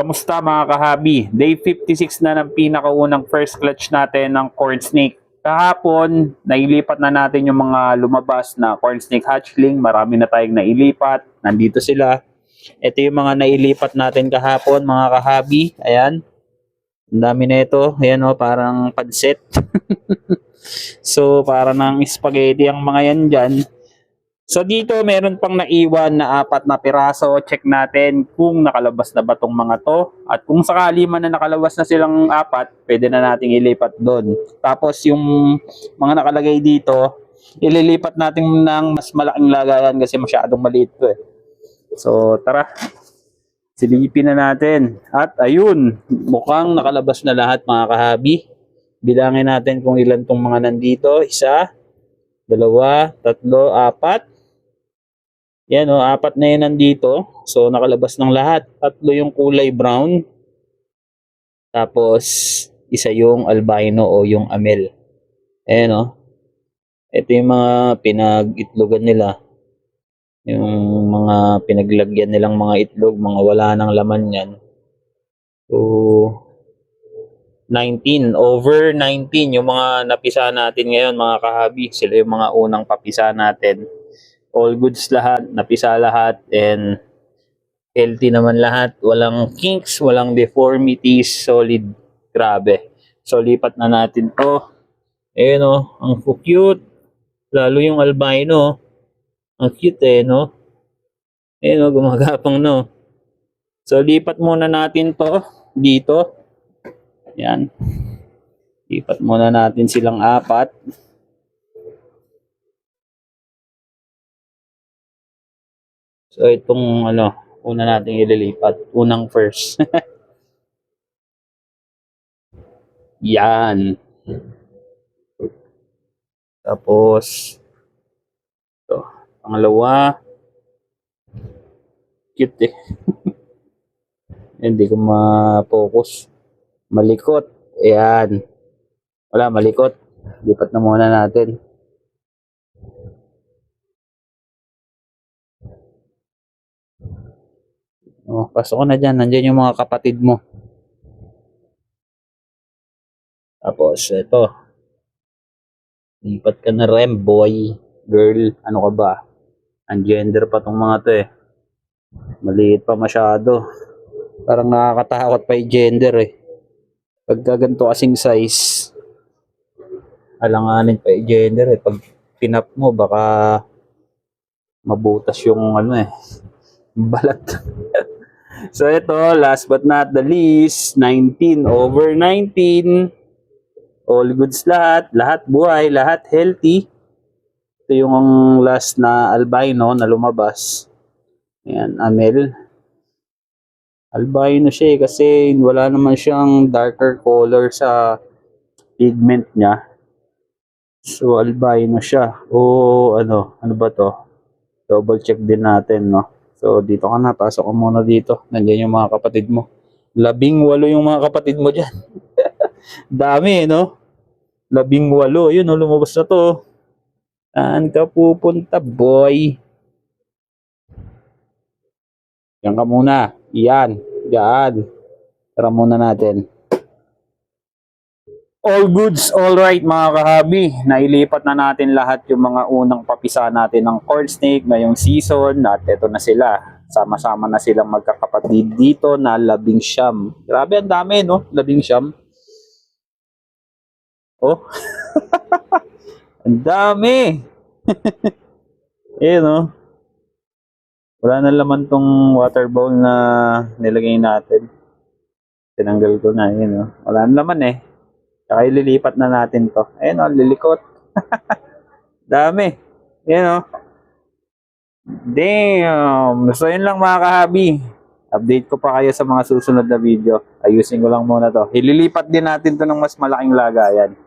Kamusta mga kahabi? Day 56 na ng pinakaunang first clutch natin ng corn snake. Kahapon, nailipat na natin yung mga lumabas na corn snake hatchling. Marami na tayong nailipat. Nandito sila. Ito yung mga nailipat natin kahapon mga kahabi. Ayan. Ang dami na ito. Ayan o, parang pansit. So, para ng spaghetti ang mga yan dyan. So dito meron pang naiwan na 4 na piraso. Check natin kung nakalabas na ba tong mga to. At kung sakali man na nakalabas na silang 4, pwede na nating ilipat doon. Tapos yung mga nakalagay dito, ililipat natin ng mas malaking lagayan kasi masyadong maliit to eh. So tara, silipin na natin. At ayun, mukhang nakalabas na lahat mga kahabi. Bilangin natin kung ilan tong mga nandito. 1, 2, 3, 4. Yan o, 4 na yun nandito. So, nakalabas ng lahat. 3 yung kulay brown. Tapos, 1 yung albino o yung amel. Ayan o. Ito yung mga pinag-itlogan nila. Yung mga pinaglagyan nilang mga itlog, mga wala nang laman yan. So, 19. Over 19 yung mga napisa natin ngayon mga kahabi. Sila yung mga unang papisa natin. All goods lahat, napisa lahat, and healthy naman lahat. Walang kinks, walang deformities, solid. Grabe. So, lipat na natin to. Ayan o, ang cute. Lalo yung albino. Ang cute eh, no? Ayan o, gumagapang no. So, lipat muna natin to dito. Ayan. Lipat muna natin silang 4. So itong una nating ililipat, unang first. Yan. Tapos ito, pangalawa. Cute eh. Hindi ko ma-focus. Malikot. Ayan. Wala, malikot. Lipat na muna natin. Oh, pasok ko na dyan. Nandyan yung mga kapatid mo. Tapos, ito. Lipat ka na rin, boy. Girl, ano ka ba? Ang gender pa tong mga to eh. Maliit pa masyado. Parang nakakatakot pa yung gender eh. Pagka ganito kasing size, alanganin pa yung gender eh. Pag pinap mo, baka mabutas yung balat. So ito, last but not the least, 19. Over 19. All goods lahat. Lahat buhay, lahat healthy. Ito yung last na albino na lumabas. Ayan, amel. Albino siya kasi wala naman siyang darker color sa pigment niya. So albino siya. O ano ba to? Double check din natin, no? So, dito ka na. Pasok ko muna dito. Nandiyan yung mga kapatid mo. 18 yung mga kapatid mo dyan. Dami, no? 18. Yun, no? Lumabas na to. Saan ka pupunta, boy? Yan ka muna. Yan. Yan. Tara muna natin. All goods, all right mga kahabi. Nailipat na natin lahat yung mga unang papisa natin ng corn snake ngayong season. At ito na sila. Sama-sama na silang magkakapatid dito na 19. Grabe, ang dami, no? 19. Oh. Ang dami. No? Wala na laman tong water bowl na nilagay natin. Tinanggal ko na, no? Wala na laman eh. Saka ililipat na natin to. Ayun o, lilikot. Dami. Ayun o. Damn. So yun lang mga kahabi. Update ko pa kayo sa mga susunod na video. Ayusin ko lang muna to. Ililipat din natin to ng mas malaking lagayan.